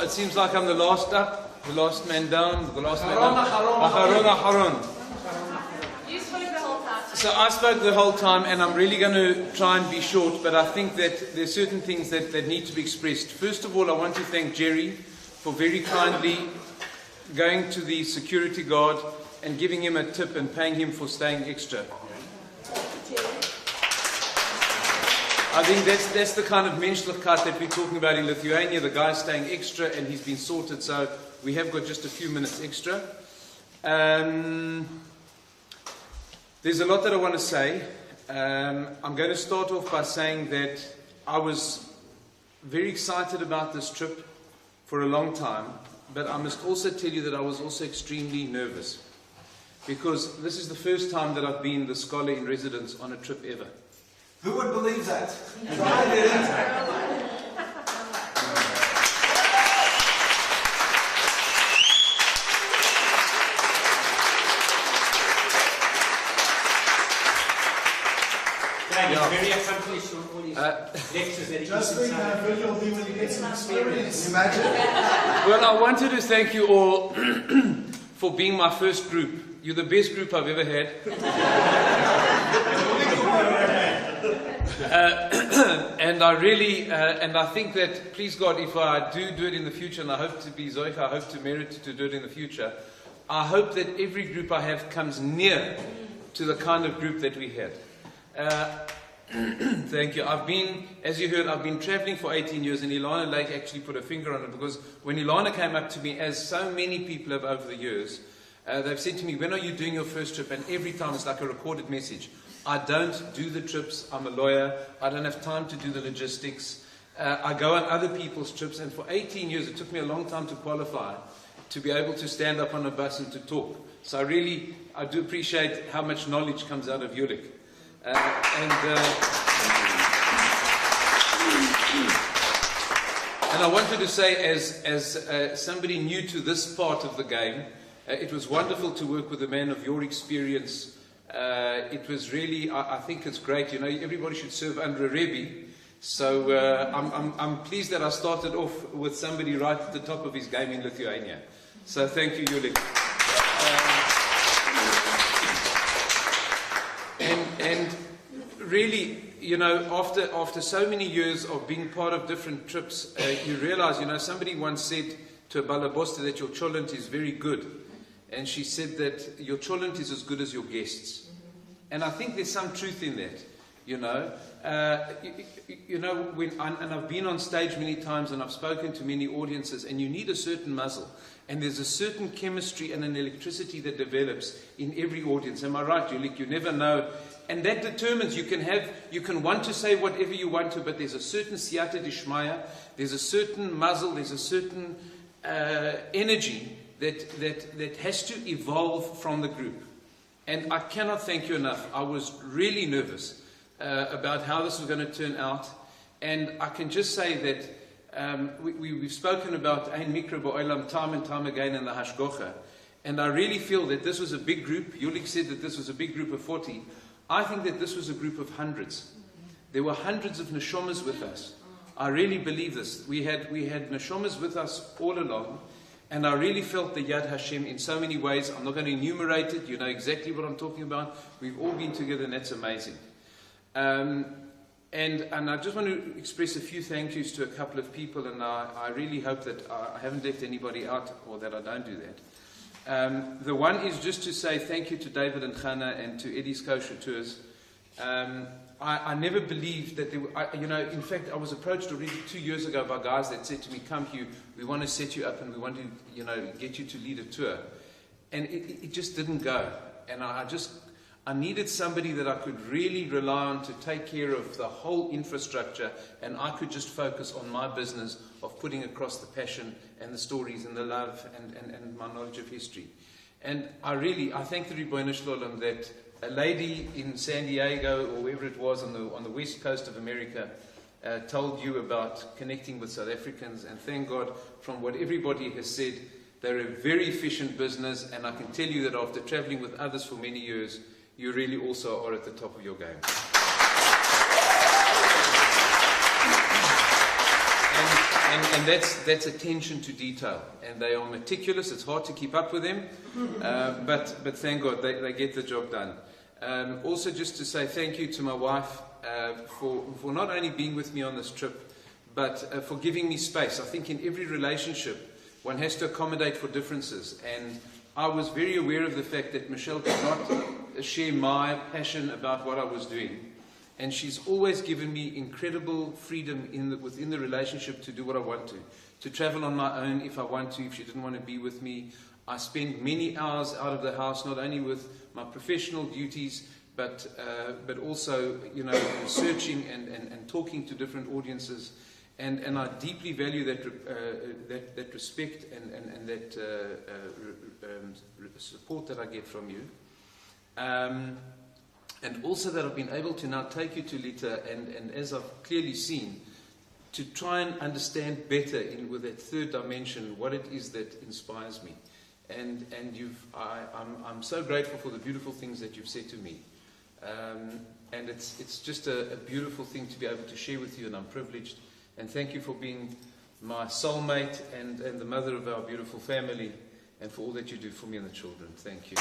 It seems like I'm the last up, the last man down, the last man up. Acharon. You spoke the whole time. So I spoke the whole time, and I'm really going to try and be short, but I think that there's certain things that need to be expressed. First of all, I want to thank Jerry for very kindly going to the security guard and giving him a tip and paying him for staying extra. I think that's the kind of menschlichkeit that we're talking about in Lithuania. The guy's staying extra and he's been sorted, so we have got just a few minutes extra. There's a lot that I want to say. I'm going to start off by saying that I was very excited about this trip for a long time, but I must also tell you that I was also extremely nervous, because this is the first time that I've been the scholar in residence on a trip ever. Who would believe that? I didn't. He's very accomplished on all his lectures that he Just gives think how inside. good you'll be when you get some experience. Can you imagine? Well, I wanted to thank you all for being my first group. You're the best group I've ever had. And I really, and I think that, please God, if I do it in the future, and I hope to be Zoicha, I hope to merit to do it in the future, I hope that every group I have comes near to the kind of group that we had. Thank you. I've been, as you heard, I've been traveling for 18 years, and Ilana Lake actually put a finger on it, because when Ilana came up to me, as so many people have over the years, they've said to me, when are you doing your first trip? And every time it's like a recorded message. I don't do the trips. I'm a lawyer. I don't have time to do the logistics. I go on other people's trips, and for 18 years, it took me a long time to qualify to be able to stand up on a bus and to talk. So I do appreciate how much knowledge comes out of Ulick. And I wanted to say, as somebody new to this part of the game, it was wonderful to work with a man of your experience. It was really, I think it's great. You know, everybody should serve under a Rebbe. So I'm pleased that I started off with somebody right at the top of his game in Lithuania. So thank you, Yulik. And really, you know, after so many years of being part of different trips, you realize, you know, somebody once said to a Balabosta that your cholent is very good. And she said that your cholent is as good as your guests. And I think there's some truth in that, you know. You know, and I've been on stage many times and I've spoken to many audiences, and you need a certain muzzle. And there's a certain chemistry and an electricity that develops in every audience. Am I right, Julik? You never know. And that determines, you can want to say whatever you want to, but there's a certain siyata dishmaya, there's a certain muzzle, there's a certain energy that has to evolve from the group. And I cannot thank you enough. I was really nervous about how this was going to turn out. And I can just say that we've spoken about Ein Mikra Ba'olam time and time again in the Hashgocha. And I really feel that this was a big group. Yulik said that this was a big group of 40. I think that this was a group of hundreds. There were hundreds of neshomas with us. I really believe this. We had neshomas with us all along. And I really felt the Yad Hashem in so many ways. I'm not going to enumerate it. You know exactly what I'm talking about. We've all been together, and that's amazing. And I just want to express a few thank yous to a couple of people, and I really hope that I haven't left anybody out, or that I don't do that. The one is just to say thank you to David and Chana and to Eddie's Kosher Tours. I never believed that there were, you know, in fact, I was approached already 2 years ago by guys that said to me, come Hugh, we want to set you up and we want to, you know, get you to lead a tour. And it just didn't go. And I needed somebody that I could really rely on to take care of the whole infrastructure, and I could just focus on my business of putting across the passion and the stories and the love and my knowledge of history. And I thank the Ribbono Shel Olam that a lady in San Diego, or wherever it was on the west coast of America, told you about connecting with South Africans. And thank God, from what everybody has said, they're a very efficient business. And I can tell you that after traveling with others for many years, you really also are at the top of your game. and that's attention to detail. And they are meticulous. It's hard to keep up with them, but thank God they get the job done. Also, just to say thank you to my wife for not only being with me on this trip, but for giving me space. I think in every relationship, one has to accommodate for differences. And I was very aware of the fact that Michelle could not share my passion about what I was doing. And she's always given me incredible freedom within the relationship to do what I want to travel on my own if I want to, if she didn't want to be with me. I spend many hours out of the house, not only with my professional duties, but also, researching and talking to different audiences. And I deeply value that respect and that support that I get from you. And also that I've been able to now take you to Lita, and as I've clearly seen, to try and understand better with that third dimension what it is that inspires me. And I'm so grateful for the beautiful things that you've said to me. And it's just a beautiful thing to be able to share with you, and I'm privileged. And thank you for being my soulmate and the mother of our beautiful family, and for all that you do for me and the children. Thank you.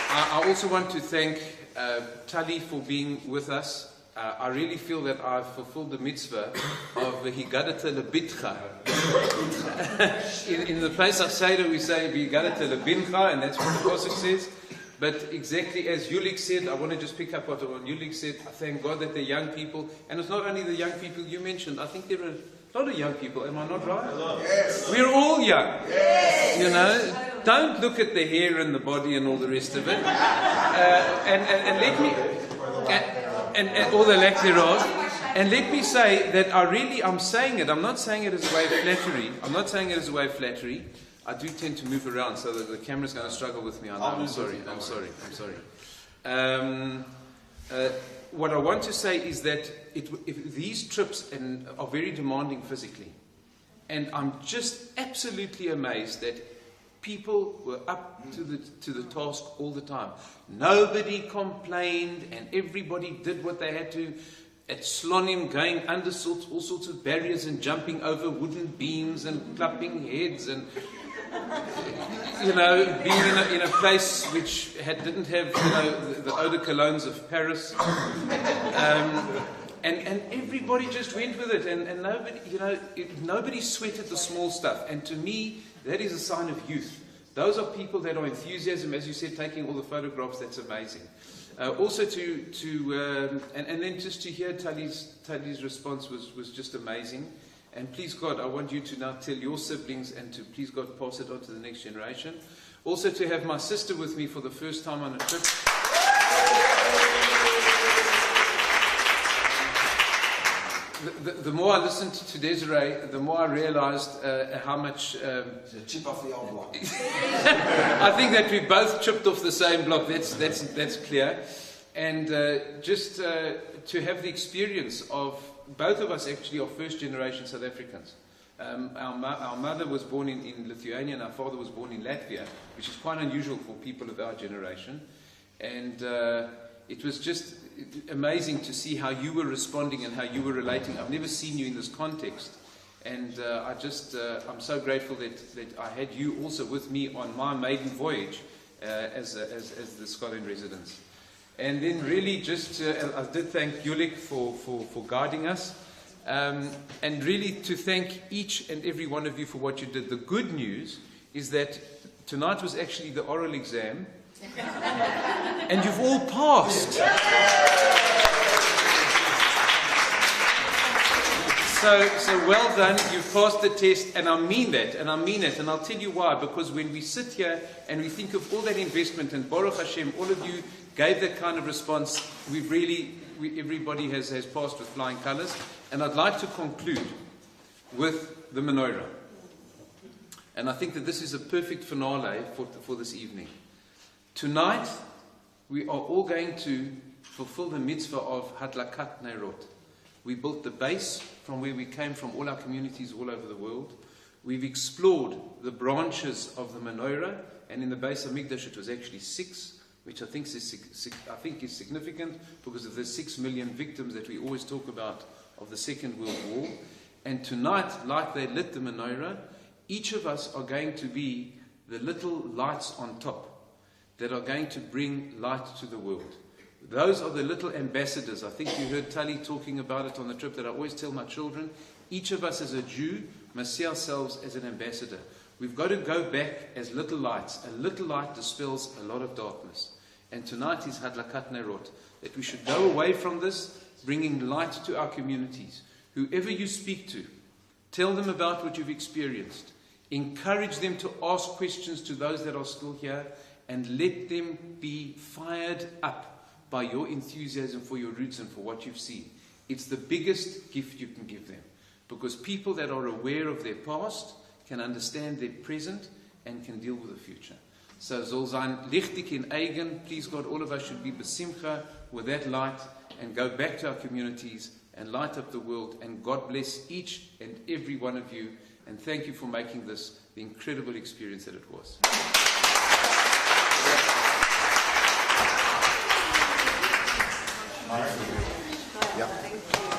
I also want to thank Tali for being with us. I really feel that I've fulfilled the mitzvah of Higadata lebitcha. In the place of Seder we say Higadata lebincha, and that's what the Pasuk says. But exactly as Yulik said, I want to just pick up what Yulik said. I thank God that they're young people. And it's not only the young people you mentioned. I think there are a lot of young people. Am I not right? Yes. We're all young. Yes. Don't look at the hair and the body and all the rest of it. And let me... And all the lack thereof. And let me say that I'm saying it. I'm not saying it as a way of flattery. I'm not saying it as a way of flattery. I do tend to move around, so that the camera's going to struggle with me. I know. I'm sorry. What I want to say is that if these trips are very demanding physically, and I'm just absolutely amazed that people were up to the task all the time. Nobody complained, and everybody did what they had to. At Slonim, going under all sorts of barriers and jumping over wooden beams and clapping heads and being in a place which didn't have the eau de colognes of Paris, and everybody just went with it, and nobody sweated the small stuff. And to me, that is a sign of youth. Those are people that are enthusiasm, as you said, taking all the photographs. That's amazing. Also and then just to hear Tali's response was just amazing. And please God, I want you to now tell your siblings, and to please God pass it on to the next generation. Also to have my sister with me for the first time on a trip. The more I listened to Desiree, the more I realized how much... It's a chip off the old block. I think that we both chipped off the same block. That's clear. And just to have the experience of... Both of us actually are first-generation South Africans. Our mother was born in Lithuania, and our father was born in Latvia, which is quite unusual for people of our generation. And it was just amazing to see how you were responding and how you were relating. I've never seen you in this context. And I'm so grateful that I had you also with me on my maiden voyage as the Scotland residents. And then really just, I did thank Yulik for guiding us. And really to thank each and every one of you for what you did. The good news is that tonight was actually the oral exam. And you've all passed. So well done, you've passed the test, and I mean that, and I'll tell you why. Because when we sit here and we think of all that investment, and Baruch Hashem, all of you gave that kind of response, everybody has passed with flying colours. And I'd like to conclude with the menorah. And I think that this is a perfect finale for this evening. Tonight, we are all going to fulfill the mitzvah of Hadlakat Neirot. We built the base from where we came from, all our communities all over the world. We've explored the branches of the menorah, and in the base of Mikdash it was actually 6. which I think is significant because of the 6 million victims that we always talk about of the Second World War. And tonight, like they lit the menorah, each of us are going to be the little lights on top that are going to bring light to the world. Those are the little ambassadors. I think you heard Tali talking about it on the trip that I always tell my children. Each of us as a Jew must see ourselves as an ambassador. We've got to go back as little lights. A little light dispels a lot of darkness. And tonight is Hadlakat Nerot, that we should go away from this, bringing light to our communities. Whoever you speak to, tell them about what you've experienced. Encourage them to ask questions to those that are still here, and let them be fired up by your enthusiasm for your roots and for what you've seen. It's the biggest gift you can give them, because people that are aware of their past can understand their present and can deal with the future. So, soll sein lichtig in eigen. Please God, all of us should be besimcha with that light and go back to our communities and light up the world. And God bless each and every one of you. And thank you for making this the incredible experience that it was. Yeah.